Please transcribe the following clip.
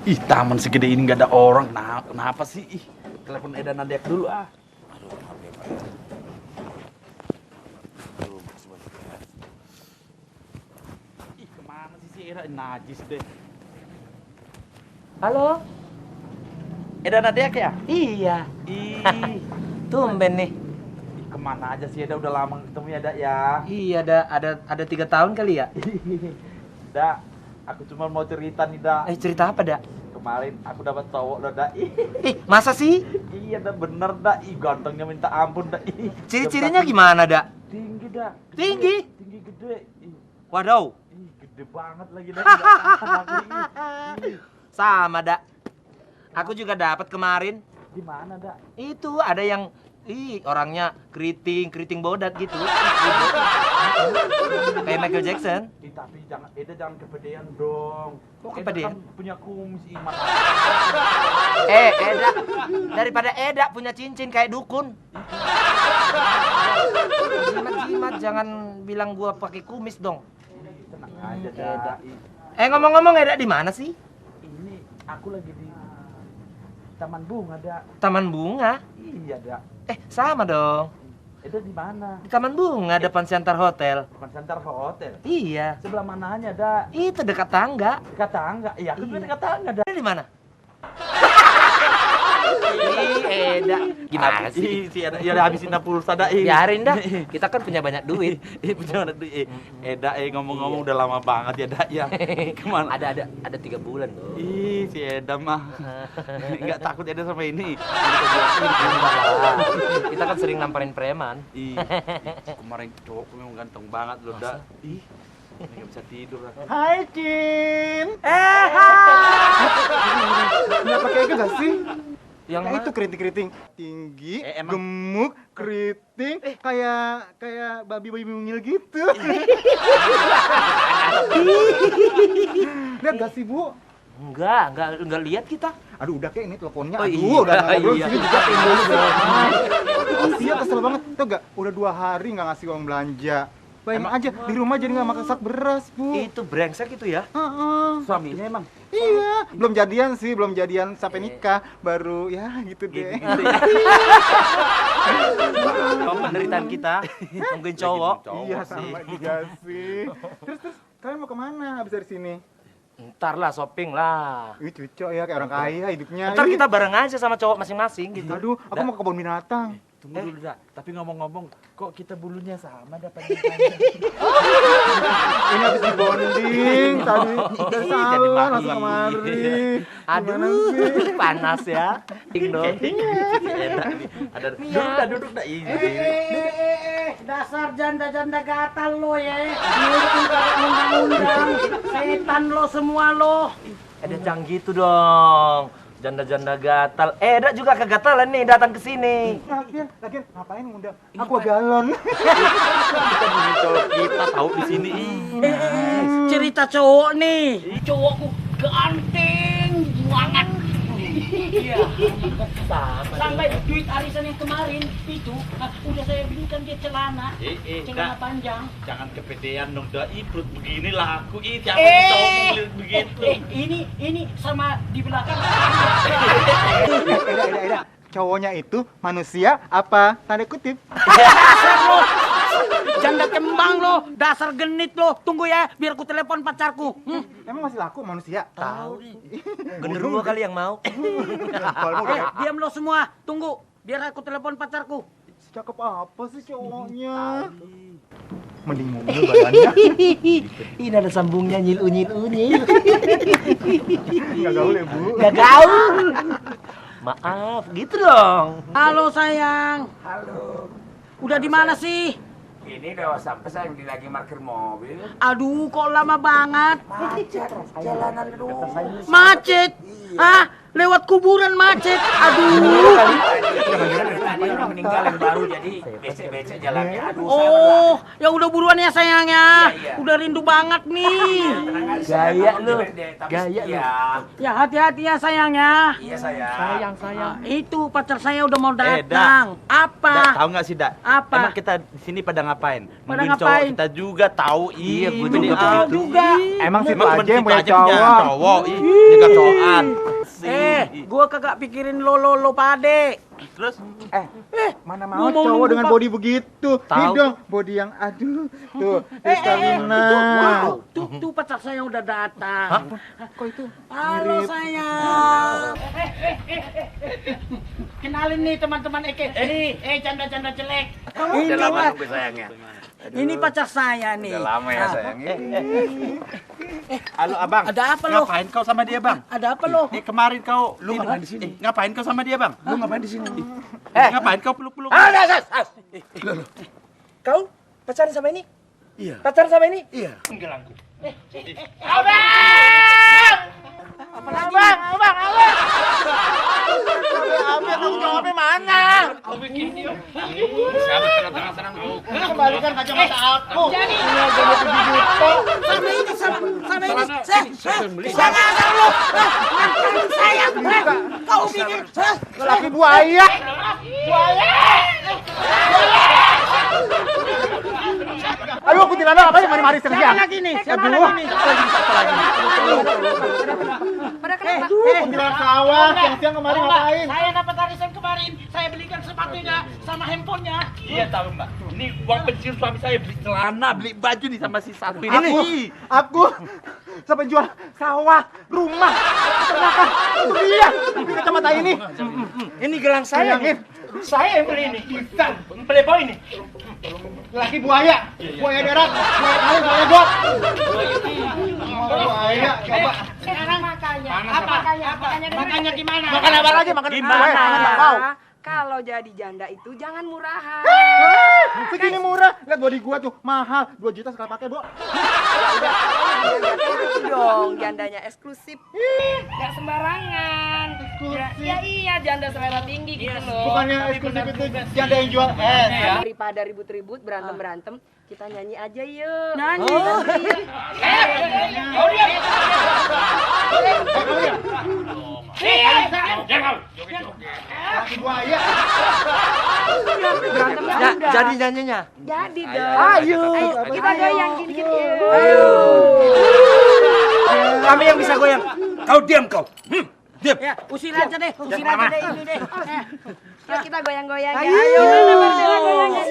Ih, taman segede ini nggak ada orang. Nah, kenapa sih? Ih, telepon Eda Nadiak dulu ah. Aduh, maaf ya Pak. Aduh, makasih banyak ya. Ih, kemana sih si Eda? Najis deh. Halo? Eda Nadiak ya? Iya. Ih, Tumben nih. ih, kemana aja sih Eda? Udah lama ketemu ya, Dak ya. Iya, ada 3 tahun kali ya? Dak, aku cuma mau cerita nih, Dak. Cerita apa, Dak? Kemarin aku dapat cowok loh, Dak. Masa sih? Iya, Dak, bener, Dak. Ih, gantengnya minta ampun, Dak. Ciri-cirinya gimana, Dak? Tinggi, Dak. Tinggi? Tinggi gede. Ih, Waduh. ih, gede banget lagi, Dak. Nggak tahan aku, ih. Sama, Dak. Aku juga dapat kemarin. Di mana, Dak? Itu ada yang orangnya keriting bodat gitu. Kayak Michael Jackson. Tapi jangan kepedean dong. Kok Eda kepedean? kan punya kumis iman. Eda. Daripada Eda punya cincin kayak dukun. Jimat-jimat, jangan bilang gua pakai kumis dong. Tenang aja, Eda. Dak. Ngomong-ngomong, Eda di mana sih? Ini aku lagi di Taman Bunga, Dak. Taman Bunga? Iya, Dak. Sama dong. Eda di mana? Di Taman Bunga, depan Center Hotel. Depan Center Hotel. Iya. Sebelah mananya, Dak? Itu dekat tangga. Dekat tangga. Iya, aku juga Iya. dekat tangga, Dak. Di mana? Eda. Gimana sih? Si Eda, ya udah habisin pulsa, Dak. Biarin dah. Kita kan punya banyak duit. Punya duit. Eda, ngomong-ngomong udah lama banget ya, Dak ya. Kemana? Ada 3 bulan loh. Ih, si Eda mah nggak takut Eda sama ini. Kita kan sering namparin preman. Ih, kemarin cowok memang ganteng banget loh, Dak. Ih, ini nggak bisa tidur aku. Hai Kim. Kenapa kayak gitu sih? Yang Nah, itu keriting-keriting tinggi, Emang- gemuk, keriting, kayak babi-babi mungil gitu. Lihat gak sih Bu? Enggak lihat kita. Aduh udah kayak ini teleponnya. Oh, Aduh iya, udah ngobrol iya. sini juga pengen dulu dong. Iya kesel banget. Tuh gak? Udah 2 hari nggak ngasih uang belanja. Bayangin aja di rumah jadi nggak makan sak beras Bu. Itu brengsek itu ya. Heeh. Suaminya emang Iya, belum jadian sih, belum jadian sampai nikah, baru ya gitu deh. Kau penderitaan kita nungguin cowok. Iya sama juga sih. Terus kalian mau kemana habis dari sini? Ntar lah shopping lah. Ih cucok ya kayak orang kaya hidupnya. Ntar Ih, kita bareng aja sama cowok masing-masing gitu. Aduh, aku mau ke kebun binatang. tunggu dulu, Dak. Tapi ngomong-ngomong, kok kita bulunya sama, Dak? Ini habis di bonding tadi dari Jadi salon mati. langsung kemari. Gimana Aduh, sih? panas ya. Ting dong. Enak nih. Ada duduk dah ini. Dasar janda-janda gatal lo ya. Ngikutin kagak undang-undang. Setan lo semua lo. Ada jangan gitu dong. Janda-janda gatal. Eda juga kegatalan nih datang ke sini. Lagian ngapain ngundang? Aku galon. Kita bunyi cowok kita tahu di sini. Cerita cowok nih. Cowokku ganteng banget. Iya. Sampai duit arisan yang kemarin itu udah saya belikan dia celana. Celana Dak. panjang. Jangan kepedean dong, Dak. Perut beginilah aku. Siapa yang cowok mau lihat begitu? Ini sama di belakang. Eda. Cowoknya itu manusia apa? Tanda kutip. Dasar lo. Janda kembang lo, dasar genit lo. Tunggu ya, biar ku telepon pacarku. Emang masih laku manusia? Tahu nih. Genderuwo kali yang mau. Diam lo semua, tunggu. Biar aku telepon pacarku. Cakep apa sih cowoknya? Mending mungil badannya. Ini ada sambungnya nyilu-nyilu nih. Nggak gaul ya Bu? Gak gaul. Maaf, gitu dong. Halo sayang. Halo. Udah di mana sih? Ini udah sampai saya lagi parkir mobil. Aduh, kok lama banget. Macet, jalanan lu. Macet. Hah? Lewat kuburan macet. Aduh. Jangan-jangan dari dia udah meninggal yang baru jadi becek-becek jalannya. Aduh, Oh, ya udah buruan ya sayangnya. Iya, iya. Udah rindu banget nih. Gaya lu. Gaya lu. Iya, Ya hati-hati ya sayangnya. iya sayang. Ah, itu pacar saya udah mau Dak. datang. Apa? Tahu nggak sih, Dak? Apa? Emang kita di sini pada ngapain? Pada Nungguin ngapain? cowok kita juga tahu. Iya, gua ini juga ah, juga. Emang situ Emang aja yang cuma punya kita aja cowok. cowok. Juga cowokan. Gua kagak pikirin lo pade. Terus Mana mau Gua mau cowok nunggu, dengan Pak. body begitu. Nih Tahu. dong, body yang aduh. Tuh, Itu Kristalina. tuh pacar saya udah datang. Kok itu? Halo Mirip. sayang. Kenalin nih teman-teman Eke. Canda-canda jelek. Ini Udah lama Mas. nunggu sayangnya. Ini pacar saya nih. Udah lama ya Ah, sayang. halo Abang. Ada apa lo? Ngapain kau sama dia, Bang? Ada apa lo? Kemarin kau Lu ngapain di sini? ngapain kau sama dia, Bang? Lu ngapain di sini? Ngapain kau peluk-peluk? Kau pacaran sama ini? Iya. Pacaran sama ini? Iya. Kembalikan kacamata aku. Sama ini. Jangan lo. Sayang. Kau bikin. Laki buaya. Ayo kuntilanak apa yang mari-mari terus ya? Siapa lagi nih? Siapa Aduh. lagi nih? Pada kenapa? Kuntilanak sawah, siang-siang kemarin ngapain? Saya dapat arisan kemarin. Saya belikan sepatunya sama handphonenya. Iya tahu, Mbak. Ini uang pensiun suami saya beli celana, beli baju nih sama si satu ini. Aku sampai jual sawah, rumah, peternakan. Itu dia. Ini kacamata ini. Ini gelang saya. Sayangin. Saya yang beli ini. Playboy ini. Laki buaya, buaya darat, buaya kali, buaya got. Buaya, coba. Sekarang makanya. Apa? Makanya gimana? Makan apa lagi? Makan Gimana? buaya, makan bakpao. Kalau jadi janda itu jangan murahan. Segini murah. Lihat body gua tuh, mahal. 2 juta sekali pakai, Bu. Itu dong, jandanya eksklusif. Gak sembarangan. Ya iya, janda selera tinggi gitu loh. Bukannya eksklusif itu janda yang jual es. Daripada ribut-ribut, berantem-berantem, kita nyanyi aja yuk. Nyanyi. Laki buaya. Jadi nyanyinya. Jadi dong. Ayo. Kita goyang gini-gini. Kami yang bisa goyang. Kau diam kau. Ya, usir aja deh. Usir aja deh ini deh. Yuk kita goyang-goyang ya. Ayo. Gimana Marcella goyangnya?